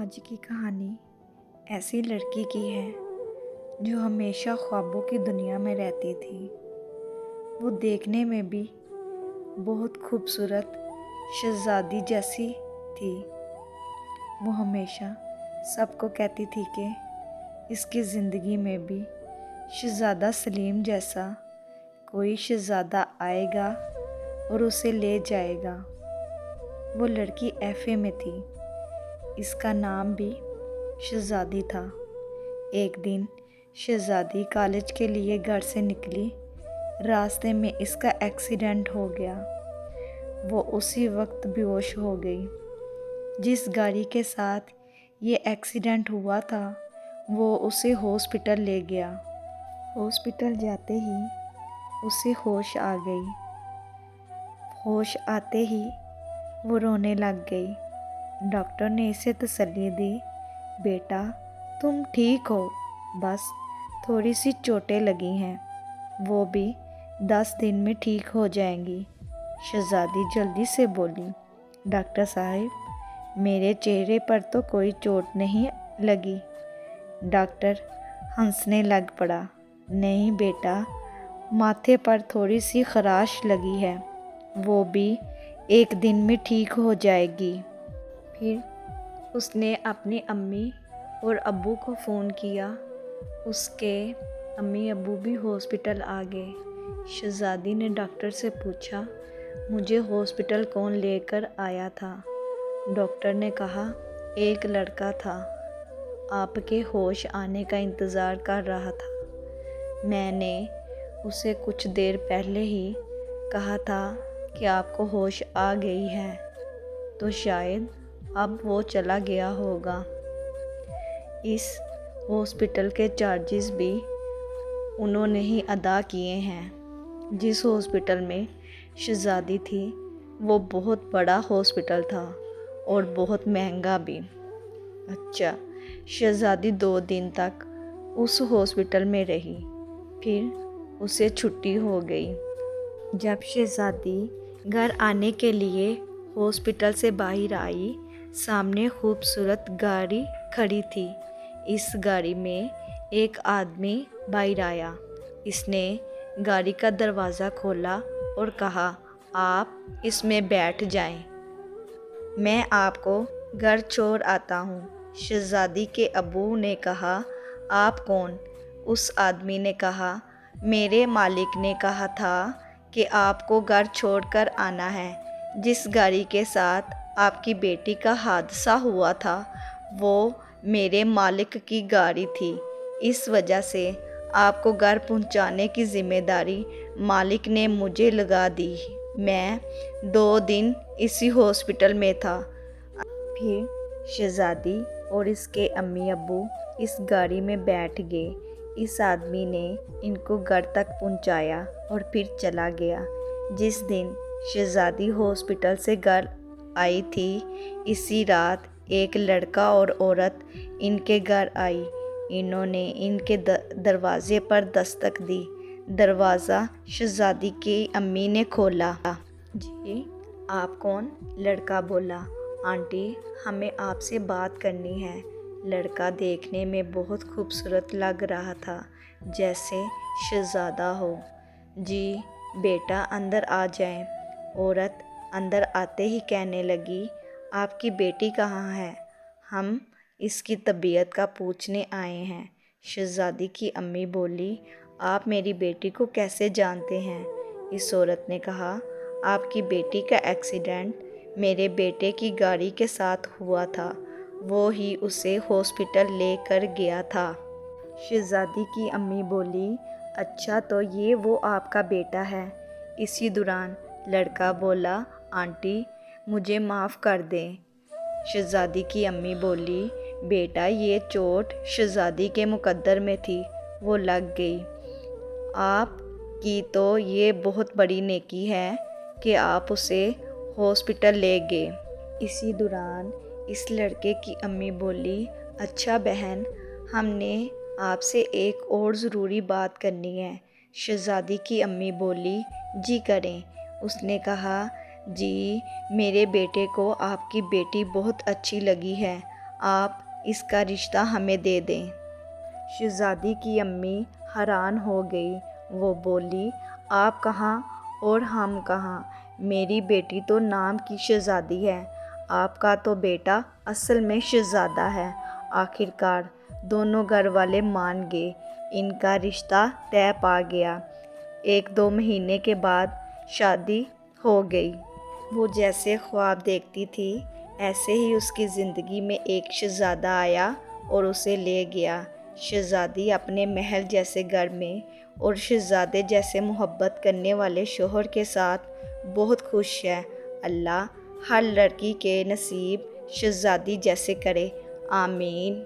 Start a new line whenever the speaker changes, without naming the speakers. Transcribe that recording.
آج کی کہانی ایسی لڑکی کی ہے جو ہمیشہ خوابوں کی دنیا میں رہتی تھی۔ وہ دیکھنے میں بھی بہت خوبصورت شہزادی جیسی تھی۔ وہ ہمیشہ سب کو کہتی تھی کہ اس کی زندگی میں بھی شہزادہ سلیم جیسا کوئی شہزادہ آئے گا اور اسے لے جائے گا۔ وہ لڑکی ایف اے میں تھی۔ اس کا نام بھی شہزادی تھا۔ ایک دن شہزادی کالج کے لیے گھر سے نکلی۔ راستے میں اس کا ایکسیڈنٹ ہو گیا۔ وہ اسی وقت بے ہوش ہو گئی۔ جس گاڑی کے ساتھ یہ ایکسیڈنٹ ہوا تھا وہ اسے ہاسپٹل لے گیا۔ ہاسپٹل جاتے ہی اسے ہوش آ گئی۔ ہوش آتے ہی وہ رونے لگ گئی۔ ڈاکٹر نے اسے تسلی دی، بیٹا تم ٹھیک ہو، بس تھوڑی سی چوٹیں لگی ہیں، وہ بھی 10 دن میں ٹھیک ہو جائیں گی۔ شہزادی جلدی سے بولی، ڈاکٹر صاحب میرے چہرے پر تو کوئی چوٹ نہیں لگی۔ ڈاکٹر ہنسنے لگ پڑا، نہیں بیٹا، ماتھے پر تھوڑی سی خراش لگی ہے، وہ بھی 1 دن میں ٹھیک ہو جائے گی۔ پھر اس نے اپنی امی اور ابو کو فون کیا۔ اس کے امی ابو بھی ہاسپٹل آ گئے۔ شہزادی نے ڈاکٹر سے پوچھا، مجھے ہاسپٹل کون لے کر آیا تھا؟ ڈاکٹر نے کہا، ایک لڑکا تھا، آپ کے ہوش آنے کا انتظار کر رہا تھا۔ میں نے اسے کچھ دیر پہلے ہی کہا تھا کہ آپ کو ہوش آ گئی ہے، تو شاید اب وہ چلا گیا ہوگا۔ اس ہاسپٹل کے چارجز بھی انہوں نے ہی ادا کیے ہیں۔ جس ہاسپٹل میں شہزادی تھی وہ بہت بڑا ہاسپٹل تھا اور بہت مہنگا بھی۔ اچھا، شہزادی 2 دن تک اس ہاسپٹل میں رہی، پھر اسے چھٹی ہو گئی۔ جب شہزادی گھر آنے کے لیے ہاسپٹل سے باہر آئی، سامنے خوبصورت گاڑی کھڑی تھی۔ اس گاڑی میں ایک آدمی باہر آیا۔ اس نے گاڑی کا دروازہ کھولا اور کہا، آپ اس میں بیٹھ جائیں، میں آپ کو گھر چھوڑ آتا ہوں۔ شہزادی کے ابو نے کہا، آپ کون؟ اس آدمی نے کہا، میرے مالک نے کہا تھا کہ آپ کو گھر چھوڑ کر آنا ہے۔ جس گاڑی کے ساتھ آپ کی بیٹی کا حادثہ ہوا تھا وہ میرے مالک کی گاڑی تھی، اس وجہ سے آپ کو گھر پہنچانے کی ذمہ داری مالک نے مجھے لگا دی۔ میں 2 دن اسی ہاسپٹل میں تھا۔ پھر شہزادی اور اس کے امی ابو اس گاڑی میں بیٹھ گئے۔ اس آدمی نے ان کو گھر تک پہنچایا اور پھر چلا گیا۔ جس دن شہزادی ہاسپٹل سے گھر آئی تھی، اسی رات ایک لڑکا اور عورت ان کے گھر آئی۔ انہوں نے ان کے دروازے پر دستک دی۔ دروازہ شہزادی کی امی نے کھولا۔ جی آپ کون؟ لڑکا بولا، آنٹی ہمیں آپ سے بات کرنی ہے۔ لڑکا دیکھنے میں بہت خوبصورت لگ رہا تھا، جیسے شہزادہ ہو۔ جی بیٹا اندر آ جائیں۔ عورت اندر آتے ہی کہنے لگی، آپ کی بیٹی کہاں ہے؟ ہم اس کی طبیعت کا پوچھنے آئے ہیں۔ شہزادی کی امی بولی، آپ میری بیٹی کو کیسے جانتے ہیں؟ اس عورت نے کہا، آپ کی بیٹی کا ایکسیڈنٹ میرے بیٹے کی گاڑی کے ساتھ ہوا تھا، وہ ہی اسے ہاسپٹل لے کر گیا تھا۔ شہزادی کی امی بولی، اچھا تو یہ وہ آپ کا بیٹا ہے؟ اسی دوران لڑکا بولا، آنٹی مجھے معاف کر دیں۔ شہزادی کی امی بولی، بیٹا یہ چوٹ شہزادی کے مقدر میں تھی، وہ لگ گئی۔ آپ کی تو یہ بہت بڑی نیکی ہے کہ آپ اسے ہاسپٹل لے گئے۔ اسی دوران اس لڑکے کی امی بولی، اچھا بہن ہم نے آپ سے ایک اور ضروری بات کرنی ہے۔ شہزادی کی امی بولی، جی کریں۔ اس نے کہا، جی میرے بیٹے کو آپ کی بیٹی بہت اچھی لگی ہے، آپ اس کا رشتہ ہمیں دے دیں۔ شہزادی کی امی حیران ہو گئی۔ وہ بولی، آپ کہاں اور ہم کہاں؟ میری بیٹی تو نام کی شہزادی ہے، آپ کا تو بیٹا اصل میں شہزادہ ہے۔ آخرکار دونوں گھر والے مان گئے، ان کا رشتہ طے پا گیا۔ 1-2 مہینے کے بعد شادی ہو گئی۔ وہ جیسے خواب دیکھتی تھی ایسے ہی اس کی زندگی میں ایک شہزادہ آیا اور اسے لے گیا۔ شہزادی اپنے محل جیسے گھر میں اور شہزادے جیسے محبت کرنے والے شوہر کے ساتھ بہت خوش ہے۔ اللہ ہر لڑکی کے نصیب شہزادی جیسے کرے، آمین۔